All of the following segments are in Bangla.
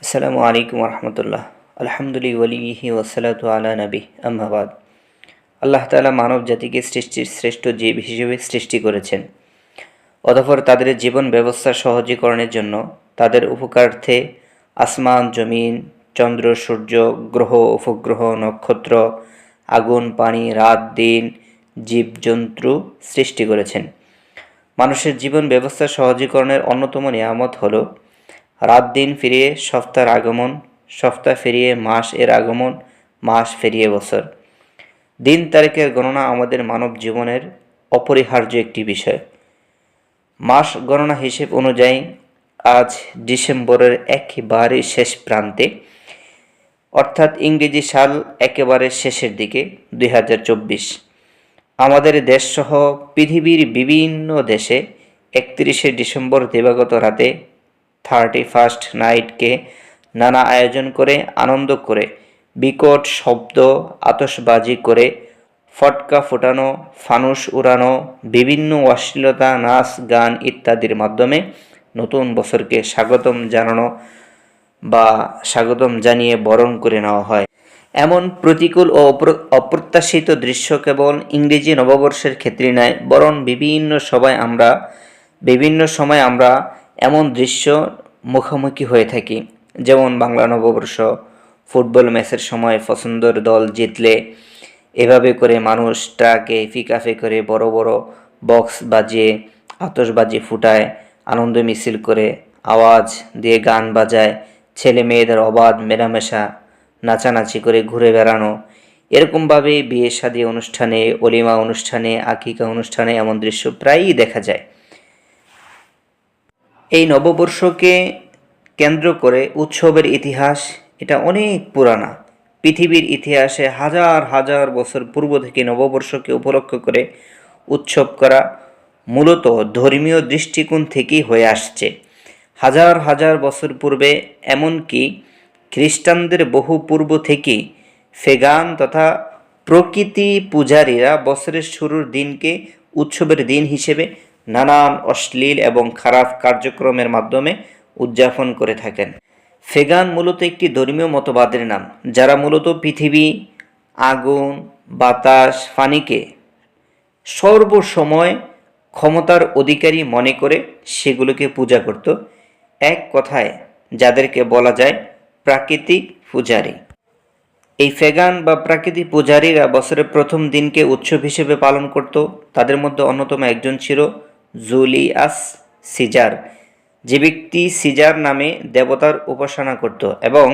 আসসালামু আলাইকুম রহমতুল্লাহ। আলহামদুলিল্লাহি ওয়াসালাতু আলা নবী আম্মাবাদ। আল্লাহ তাআলা মানব জাতিকে সৃষ্টির শ্রেষ্ঠ জীব হিসেবে সৃষ্টি করেছেন। অতঃপর তাদের জীবন ব্যবস্থা সহজীকরণের জন্য তাদের উপকারার্থে আসমান, জমিন, চন্দ্র, সূর্য, গ্রহ, উপগ্রহ, নক্ষত্র, আগুন, পানি, রাত, দিন, জীবজন্তু সৃষ্টি করেছেন। মানুষের জীবন ব্যবস্থা সহজীকরণের অন্যতম নিয়ামত হল রাত দিন ফিরিয়ে সপ্তাহের আগমন, সপ্তাহ ফিরিয়ে মাস এর আগমন, মাস ফিরিয়ে বছর। দিন তারিখের গণনা আমাদের মানব জীবনের অপরিহার্য একটি বিষয়। মাস গণনা হিসেব অনুযায়ী আজ ডিসেম্বরের একেবারে শেষ প্রান্তে, অর্থাৎ ইংরেজি সাল একেবারে শেষের দিকে 2024। আমাদের দেশসহ পৃথিবীর বিভিন্ন দেশে 31শে ডিসেম্বর দিবাগত রাতে 31st নাইটকে নানা আয়োজন করে, আনন্দ করে, বিকট শব্দ, আতশবাজি করে, ফটকা ফোটানো, ফানুস উড়ানো, বিভিন্ন অশ্লীলতা, নাচ গান ইত্যাদির মাধ্যমে নতুন বছরকে স্বাগতম জানানো বা স্বাগতম জানিয়ে বরণ করে নেওয়া হয়। এমন প্রতিকূল ও অপ্রত্যাশিত দৃশ্য কেবল ইংরেজি নববর্ষের ক্ষেত্রে নয়, বরং বিভিন্ন সময় আমরা এমন দৃশ্য মুখোমুখি হয়ে থাকি। যেমন বাংলা নববর্ষ, ফুটবল ম্যাচের সময় পছন্দের দল জিতলে এভাবে করে মানুষ ট্রাকে পিকআপে করে বড় বড় বক্স বাজিয়ে আতশবাজি ফুটায়, আনন্দ মিছিল করে, আওয়াজ দিয়ে গান বাজায়, ছেলে মেয়েদের অবাধ মেলামেশা, নাচানাচি করে ঘুরে বেড়ানো। এরকমভাবে বিয়ে শাদী অনুষ্ঠানে, অলিমা অনুষ্ঠানে, আকিকা অনুষ্ঠানে এমন দৃশ্য প্রায়ই দেখা যায়। এই নববর্ষকে কেন্দ্র করে উৎসবের ইতিহাস এটা অনেক পুরানা। পৃথিবীর ইতিহাসে হাজার হাজার বছর পূর্ব থেকে নববর্ষকে উপলক্ষ করে উৎসব করা মূলত ধর্মীয় দৃষ্টিকোণ থেকেই হয়ে আসছে। হাজার হাজার বছর পূর্বে, এমনকি খ্রিস্টানদের বহু পূর্ব থেকেই ফেগান তথা প্রকৃতি পূজারীরা বছরের শুরুর দিনকে উৎসবের দিন হিসেবে নানান অশ্লীল এবং খারাপ কার্যক্রমের মাধ্যমে উদযাপন করে থাকেন। ফেগান মূলত একটি ধর্মীয় মতবাদের নাম, যারা মূলত পৃথিবী, আগুন, বাতাস, পানিকে সর্বসময় ক্ষমতার অধিকারী মনে করে সেগুলোকে পূজা করত। এক কথায় যাদেরকে বলা যায় প্রাকৃতিক পূজারী। এই ফেগান বা প্রাকৃতিক পূজারীরা বছরের প্রথম দিনকে উৎসব হিসেবে পালন করত। তাদের মধ্যে অন্যতম একজন ছিল জুলিয়াস সিজার, যে ব্যক্তি সিজার নামে দেবতার উপাসনা করত এবং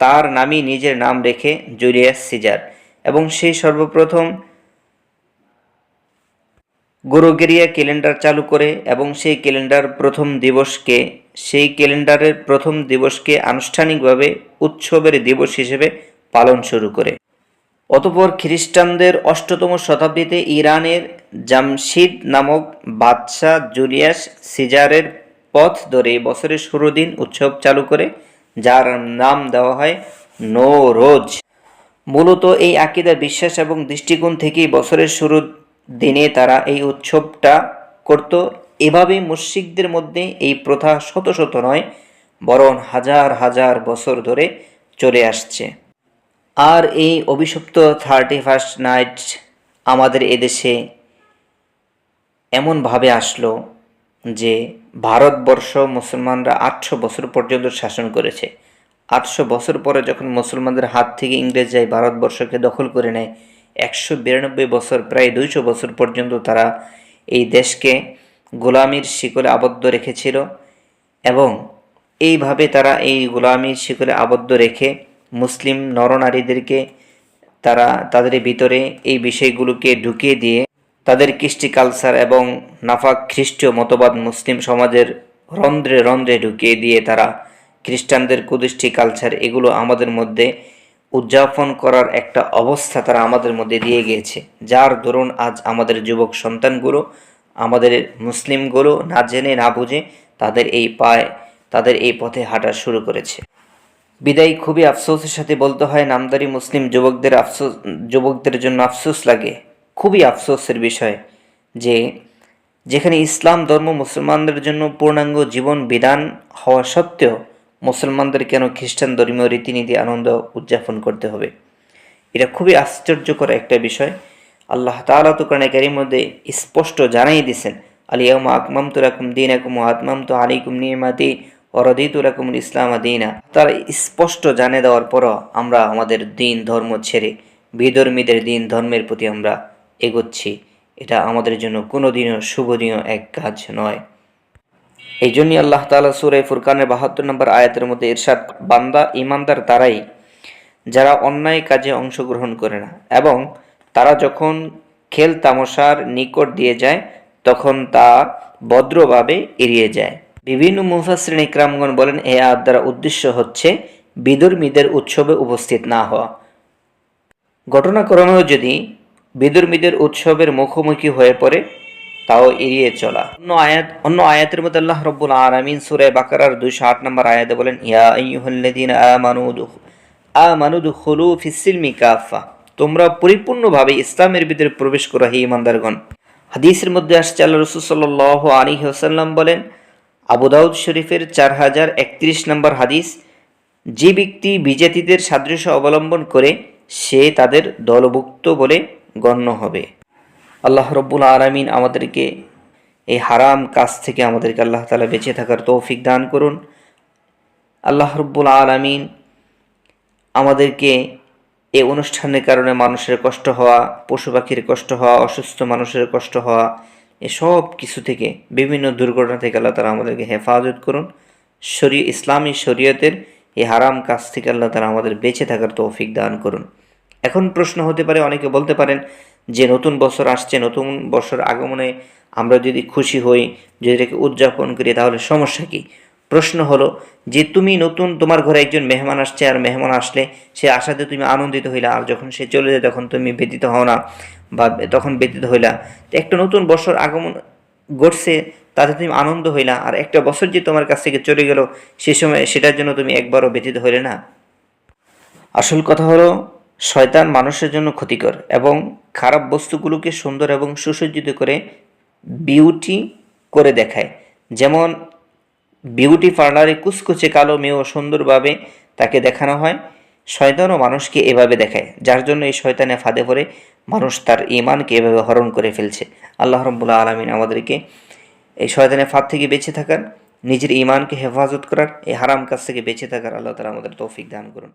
তার নামই নিজের নাম রেখে জুলিয়াস সিজার, এবং সেই সর্বপ্রথম গ্রেগরিয়ান ক্যালেন্ডার চালু করে এবং সেই ক্যালেন্ডারের প্রথম দিবসকে আনুষ্ঠানিকভাবে উৎসবের দিবস হিসেবে পালন শুরু করে। অতঃপর খ্রিস্টানদের 8তম শতাব্দীতে ইরানের জামশিদ নামক বাদশাহ জুলিয়াস সিজারের পথ ধরে বছরের শুরু দিন উৎসব চালু করে, যার নাম দেওয়া হয় নওরোজ। মূলত এই আকীদা, বিশ্বাস এবং দৃষ্টিকোণ থেকেই বছরের শুরুর দিনে তারা এই উৎসবটা করত। এভাবে মুশরিকদের মধ্যে এই প্রথা শত শত নয়, বরং হাজার হাজার বছর ধরে চলে আসছে। আর এই অভিশপ্ত 31st নাইট আমাদের এদেশে এমনভাবে আসলো যে ভারতবর্ষ মুসলমানরা 800 বছর পর্যন্ত শাসন করেছে। 800 বছর পরে যখন মুসলমানদের হাত থেকে ইংরেজরা ভারতবর্ষকে দখল করে নেয়, 192 বছর, প্রায় 200 বছর পর্যন্ত তারা এই দেশকে গোলামির শিকলে আবদ্ধ রেখেছিল। এবং এইভাবে তারা এই গোলামির শিকলে আবদ্ধ রেখে মুসলিম নরনারীদেরকে তাদের ভিতরে এই বিষয়গুলোকে ঢুকিয়ে দিয়ে তাদের কৃষ্টি কালচার এবং নাফাক খ্রিস্টীয় মতবাদ মুসলিম সমাজের রন্ধ্রে রন্ধ্রে ঢুকিয়ে দিয়ে তারা খ্রিস্টানদের কুদৃষ্টি কালচার এগুলো আমাদের মধ্যে উদযাপন করার একটা অবস্থা তারা আমাদের মধ্যে দিয়ে গিয়েছে, যার দরুন আজ আমাদের যুবক সন্তানগুলো, আমাদের মুসলিমগুলো না জেনে না বুঝে তাদের এই পথে হাঁটা শুরু করেছে। বিদায় খুবই আফসোসের সাথে বলতে হয়, নামদারি মুসলিম যুবকদের জন্য আফসোস লাগে। খুবই আফসোসের বিষয় যে যেখানে ইসলাম ধর্ম মুসলমানদের জন্য পূর্ণাঙ্গ জীবন বিধান হওয়া সত্ত্বেও মুসলমানদের কেন খ্রিস্টান ধর্মীয় রীতিনীতি আনন্দ উদযাপন করতে হবে? এটা খুবই আশ্চর্যকর একটা বিষয়। আল্লাহ তাআলা তো কোরআনে কারীমের মধ্যে স্পষ্ট জানাই দিয়েছেন, আল-ইয়াউমা আকমামতু লাকুম দীনাকুম ওয়া আতমামতু আলাইকুম নি'মাতি ওয়া রাদিতু লাকুমুল ইসলামা দীনা। তারা স্পষ্ট জানিয়ে দেওয়ার পরও আমরা আমাদের দিন ধর্ম ছেড়ে বিধর্মীদের দিন ধর্মের প্রতি আমরা এগোচ্ছি। এটা আমাদের জন্য কোনোদিনও শুভনীয় এক কাজ নয়। এই জন্যই আল্লাহ তাআলা সূরা ফুরকানের ৭২ নম্বর আয়াতের মধ্যে ইরশাদ, বান্দা ঈমানদার তারাই যারা অন্যায় কাজে অংশগ্রহণ করে না এবং তারা যখন খেল তামাশার নিকট দিয়ে যায় তখন তা ভদ্রভাবে এড়িয়ে যায়। বিভিন্ন মুফাসসিরিন ইকরামগণ বলেন, এই আয়াত দ্বারা উদ্দেশ্য হচ্ছে বিধর্মীদের উৎসবে উপস্থিত না হওয়া। ঘটনাক্রমেও যদি বিধর্মীদের উৎসবের মুখোমুখি হয়ে পড়ে তাও এড়িয়ে চলা। অন্য আয়াতের মধ্যে আল্লাহ রাব্বুল আলামিন সূরা বাকারার 208 নম্বর আয়াতে বলেন, ইয়া আইয়ুহাল্লাযীনা আমানু দুখুলু ফিস-সিলমি কাফা, তোমরা পরিপূর্ণভাবে ইসলামের ভিতরে প্রবেশ করো হে ঈমানদারগণ। হাদিসের মধ্যে আসছে আল্লাহ রাসূল সাল্লাল্লাহু আলাইহি ওয়াসাল্লাম বলেন, আবু দাউদ শরীফের 4031 নম্বর হাদিস, যে ব্যক্তি বিজাতিদের সাদৃশ্য অবলম্বন করে সে তাদের দলভুক্ত বলে গণ্য হবে। আল্লাহ রাব্বুল আলামিন আমাদেরকে এই হারাম কাজ থেকে আমাদেরকে আল্লাহ তাআলা বেঁচে থাকার তৌফিক দান করুন। আল্লাহ রাব্বুল আলামিন আমাদেরকে এই অনুষ্ঠানের কারণে মানুষের কষ্ট হওয়া, পশু পাখির কষ্ট হওয়া, অসুস্থ মানুষের কষ্ট হওয়া, এসব কিছু থেকে, বিভিন্ন দুর্ঘটনা থেকে আল্লাহ তাআলা আমাদেরকে হেফাজত করুন। ইসলামী শরীয়তের এই হারাম কাজ থেকে আল্লাহ তাআলা আমাদের বেঁচে থাকার তৌফিক দান করুন। এখন প্রশ্ন হতে পারে, অনেকে বলতে পারেন যে নতুন বছর আসছে, নতুন বছর আগমনে আমরা যদি খুশি হই, যদি এটাকে উদযাপন করি তাহলে সমস্যা কী? প্রশ্ন হলো যে তুমি তোমার ঘরে একজন মেহমান আসছে, আর মেহমান আসলে সে আসাতে তুমি আনন্দিত হইলা, আর যখন সে চলে যায় তখন তুমি ব্যতীত হও না, বা তখন ব্যতীত হইলা। তো একটা নতুন বছর আগমন ঘটছে, তাতে তুমি আনন্দ হইলা, আর একটা বছর যে তোমার কাছ থেকে চলে গেল সে সময় সেটার জন্য তুমি একবারও ব্যতীত হইলে না। আসল কথা হলো, শয়তান মানুষের জন্য ক্ষতিকর এবং খারাপ বস্তুগুলোকে সুন্দর এবং সুসজ্জিত করে বিউটি করে দেখায়। যেমন বিউটি পার্লারে কুচকুচে কালো মেয়েও সুন্দরভাবে তাকে দেখানো হয়, শয়তানও মানুষকে এভাবে দেখায়, যার জন্য এই শয়তানের ফাঁদে পড়ে মানুষ তার ঈমানকে এভাবে হরণ করে ফেলছে। আল্লাহ রাব্বুল আলামিন আমাদেরকে এই শয়তানের ফাঁদ থেকে বেঁচে থাকার, নিজের ঈমানকে হেফাজত করার, এই হারাম কাজ থেকে বেঁচে থাকার আল্লাহ তাআলা আমাদের তৌফিক দান করুন।